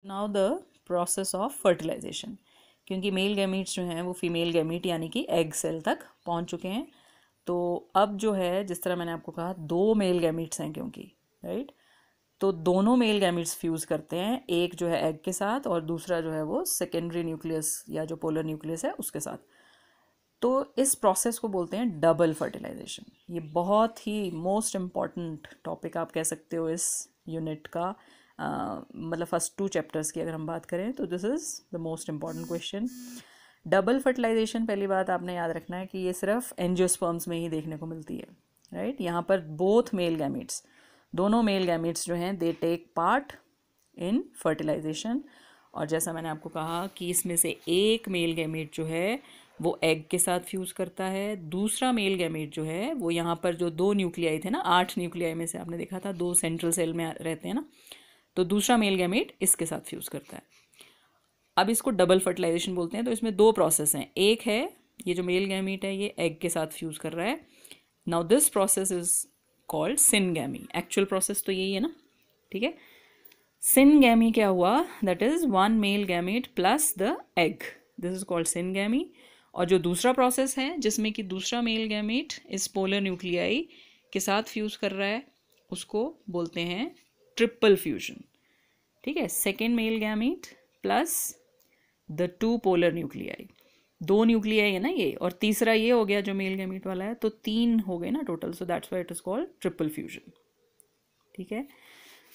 Now the process of fertilisation, क्योंकि male gametes जो हैं वो फीमेल गैमीट यानी कि एग सेल तक पहुंच चुके हैं। तो अब जो है, जिस तरह मैंने आपको कहा, दो मेल गैमीट्स हैं क्योंकि, राइट, तो दोनों मेल गैमीट्स फ्यूज़ करते हैं, एक जो है एग के साथ और दूसरा जो है वो सेकेंडरी न्यूक्लियस या जो पोलर न्यूक्लियस है उसके साथ। तो इस प्रोसेस को बोलते हैं डबल फर्टिलाइजेशन। ये बहुत ही मोस्ट इम्पॉर्टेंट टॉपिक आप कह सकते हो इस यूनिट का। मतलब फर्स्ट 2 चैप्टर्स की अगर हम बात करें तो this is the most important question. Double fertilisation, पहली बात आपने याद रखना है कि ये सिर्फ एंजियोस्पर्म्स में ही देखने को मिलती है, राइट। यहाँ पर बोथ मेल गैमीट्स, दोनों मेल गैमीट्स जो हैं, they take part in fertilisation. और जैसा मैंने आपको कहा कि इसमें से एक मेल गैमीट जो है वो एग के साथ फ्यूज़ करता है, दूसरा मेल गैमीट जो है वो यहाँ पर जो 2 न्यूक्लियाई थे ना, 8 न्यूक्लियाई में से आपने देखा था 2 सेंट्रल सेल में रहते हैं ना, तो दूसरा मेल गैमीट इसके साथ फ्यूज़ करता है। अब इसको डबल फर्टिलाइजेशन बोलते हैं। तो इसमें 2 प्रोसेस हैं, एक है ये जो मेल गैमीट है ये एग के साथ फ्यूज़ कर रहा है। Now this process is called syngamy. Actual process तो यही है ना, ठीक है। सिनगैमी क्या हुआ, that is 1 male gamete plus the egg, this is called syngamy. और जो दूसरा प्रोसेस है जिसमें कि दूसरा मेल गैमीट इस पोलर न्यूक्लियाई के साथ फ्यूज़ कर रहा है उसको बोलते हैं ट्रिपल फ्यूजन, ठीक है। Second male gamete plus the 2 polar nuclei, 2 nuclei है ना ये, और तीसरा ये हो गया जो मेल गैमीट वाला है, तो 3 हो गए ना total. So that's why it is called triple fusion, ठीक है।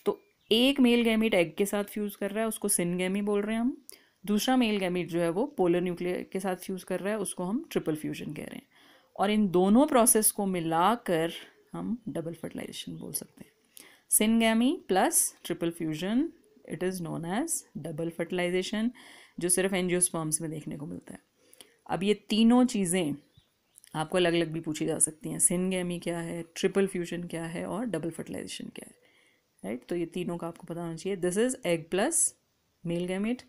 तो एक मेल गैमीट एग के साथ फ्यूज़ कर रहा है उसको सिनगैमी बोल रहे हैं हम, दूसरा मेल गैमीट जो है वो पोलर न्यूक्लियर के साथ फ्यूज़ कर रहा है उसको हम ट्रिपल फ्यूजन कह रहे हैं। और इन दोनों प्रोसेस को मिलाकर हम डबल फर्टिलाइजेशन बोल सकते हैं। Syngamy plus triple fusion, it is known as double fertilisation, जो सिर्फ एंजियोस्पर्म्स में देखने को मिलता है। अब ये तीनों चीज़ें आपको अलग अलग भी पूछी जा सकती हैं, सिनगैमी क्या है, ट्रिपल फ्यूजन क्या है और डबल फर्टिलाइजेशन क्या है, राइट। तो ये तीनों का आपको पता होना चाहिए। This is egg plus male gamete,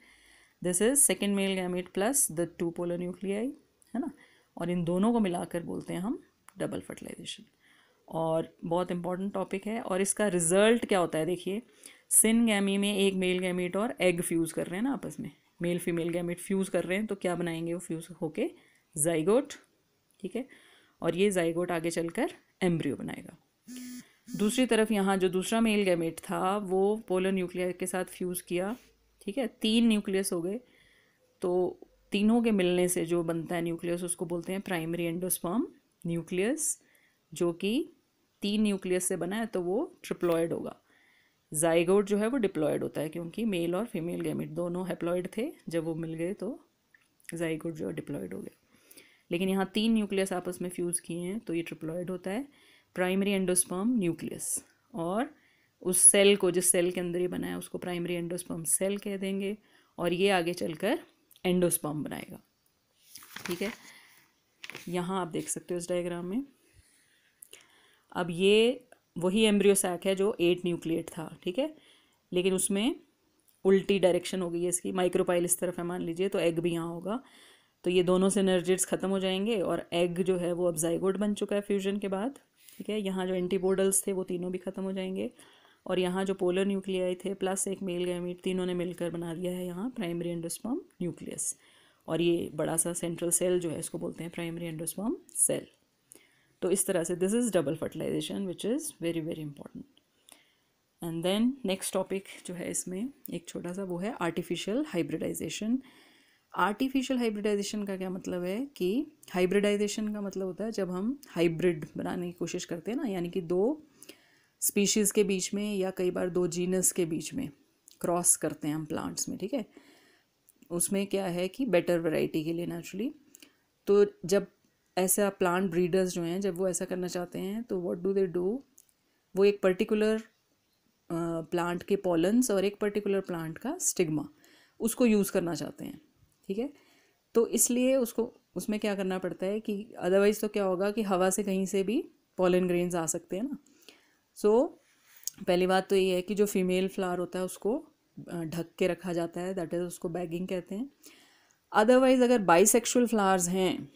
this is second male gamete plus the 2 polar nuclei, है ना। और इन दोनों को मिलाकर बोलते हैं हम डबल फर्टिलाइजेशन। और बहुत इंपॉर्टेंट टॉपिक है। और इसका रिजल्ट क्या होता है, देखिए, सिनगैमी में एक मेल गैमेट और एग फ्यूज़ कर रहे हैं ना आपस में, मेल फीमेल गैमेट फ्यूज़ कर रहे हैं, तो क्या बनाएंगे वो फ्यूज़ होके, जाइगोट, ठीक है। और ये जाइगोट आगे चलकर एम्ब्रियो बनाएगा। दूसरी तरफ यहाँ जो दूसरा मेल गैमेट था वो पोलर न्यूक्लियर के साथ फ्यूज़ किया, ठीक है, 3 न्यूक्लियस हो गए, तो तीनों के मिलने से जो बनता है न्यूक्लियस उसको बोलते हैं प्राइमरी एंडोस्पर्म न्यूक्लियस, जो कि 3 न्यूक्लियस से बना है, तो वो ट्रिप्लॉयड होगा। जाइगोट जो है वो डिप्लॉयड होता है, क्योंकि मेल और फीमेल गैमेट दोनों हैप्लॉयड थे, जब वो मिल गए तो जाइगोट जो है डिप्लॉयड हो गया। लेकिन यहाँ 3 न्यूक्लियस आपस में फ्यूज़ किए हैं तो ये ट्रिप्लॉयड होता है, प्राइमरी एंडोस्पर्म न्यूक्लियस। और उस सेल को, जिस सेल के अंदर ये बना है, उसको प्राइमरी एंडोस्पर्म सेल कह देंगे, और ये आगे चलकर एंडोस्पर्म बनाएगा, ठीक है। यहाँ आप देख सकते हो इस डायग्राम में। अब ये वही एम्ब्रियो सैक है जो 8 न्यूक्लिएट था, ठीक है, लेकिन उसमें उल्टी डायरेक्शन हो गई है इसकी, माइक्रोपाइल इस तरफ है मान लीजिए, तो एग भी यहाँ होगा। तो ये दोनों सिनर्जिड्स ख़त्म हो जाएंगे और एग जो है वो अब जाइगोट बन चुका है फ्यूजन के बाद, ठीक है। यहाँ जो एंटीपोडल्स थे वो तीनों भी ख़त्म हो जाएंगे, और यहाँ जो पोलर न्यूक्लियाई थे प्लस एक मेल गैमीट, तीनों ने मिलकर बना दिया है यहाँ प्राइमरी एंडोस्पर्म न्यूक्लियस। और ये बड़ा सा सेंट्रल सेल जो है इसको बोलते हैं प्राइमरी एंडोस्पर्म सेल। तो इस तरह से this is double fertilisation which is very very important. And then next topic जो है इसमें एक छोटा सा, वो है आर्टिफिशियल हाइब्रिडाइजेशन। आर्टिफिशियल हाइब्रिडाइजेशन का क्या मतलब है कि हाइब्रिडाइजेशन का मतलब होता है जब हम हाइब्रिड बनाने की कोशिश करते हैं ना, यानी कि 2 स्पीशीज़ के बीच में या कई बार 2 जीनस के बीच में क्रॉस करते हैं हम प्लांट्स में, ठीक है। उसमें क्या है कि बेटर वैरायटी के लिए नेचुरली, तो जब ऐसा प्लांट ब्रीडर्स जो हैं जब वो ऐसा करना चाहते हैं तो व्हाट डू दे डू, वो एक पर्टिकुलर प्लांट के पॉलन्स और एक पर्टिकुलर प्लांट का स्टिग्मा उसको यूज़ करना चाहते हैं, ठीक है। तो इसलिए उसको, उसमें क्या करना पड़ता है कि अदरवाइज़ तो क्या होगा कि हवा से कहीं से भी पॉलन ग्रेन्स आ सकते हैं ना। सो पहली बात तो ये है कि जो फीमेल फ्लावर होता है उसको ढक के रखा जाता है, दैट इज़ उसको बैगिंग कहते हैं। अदरवाइज़ अगर बाइसेक्सुअल फ्लावर्स हैं,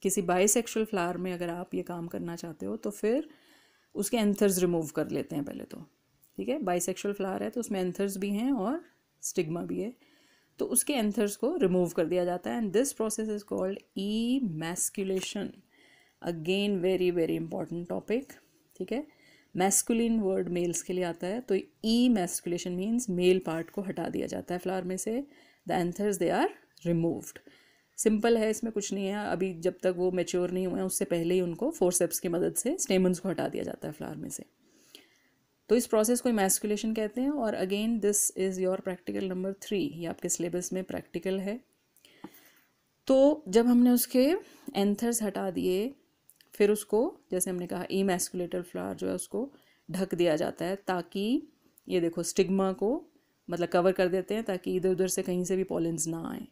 किसी बाइसेक्सुअल फ्लावर में अगर आप ये काम करना चाहते हो तो फिर उसके एंथर्स रिमूव कर लेते हैं पहले तो, ठीक है। बाइसेक्सुअल फ्लावर है तो उसमें एंथर्स भी हैं और स्टिग्मा भी है, तो उसके एंथर्स को रिमूव कर दिया जाता है and this process is called emasculation. Again very very important topic, ठीक है। मैस्कुलिन वर्ड मेल्स के लिए आता है, तो ईमैस्कुलेशन मीन्स मेल पार्ट को हटा दिया जाता है फ्लावर में से, the anthers they are removed. Simple है, इसमें कुछ नहीं है। अभी जब तक वो मैच्योर नहीं हुए हैं उससे पहले ही उनको फोर्सेप्स की मदद से स्टेमन्स को हटा दिया जाता है फ्लावर में से। तो इस प्रोसेस को इमैस्कुलेशन कहते हैं। और again this is your practical number 3, ये आपके सिलेबस में प्रैक्टिकल है। तो जब हमने उसके एंथर्स हटा दिए, फिर उसको जैसे हमने कहा इमैस्कुलेटेड फ्लावर जो है उसको ढक दिया जाता है, ताकि ये देखो स्टिग्मा को मतलब कवर कर देते हैं ताकि इधर उधर से कहीं से भी पॉलेंस ना आए।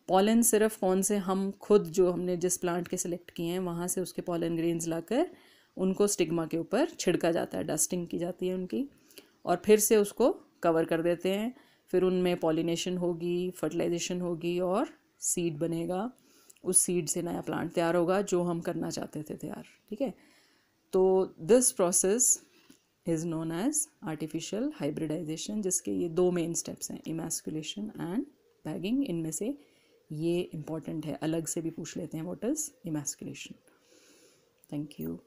पॉलन सिर्फ कौन से, हम खुद जो हमने जिस प्लांट के सिलेक्ट किए हैं वहाँ से उसके पॉलन ग्रेन्स लाकर उनको स्टिग्मा के ऊपर छिड़का जाता है, डस्टिंग की जाती है उनकी, और फिर से उसको कवर कर देते हैं। फिर उनमें पॉलिनेशन होगी, फर्टिलाइजेशन होगी और सीड बनेगा। उस सीड से नया प्लांट तैयार होगा जो हम करना चाहते थे तैयार, ठीक है। तो this process is known as artificial hybridization, जिसके ये 2 मेन स्टेप्स हैं, इमैस्कुलेशन एंड बैगिंग। इनमें से ये इम्पॉर्टेंट है, अलग से भी पूछ लेते हैं, what is emasculation. Thank you.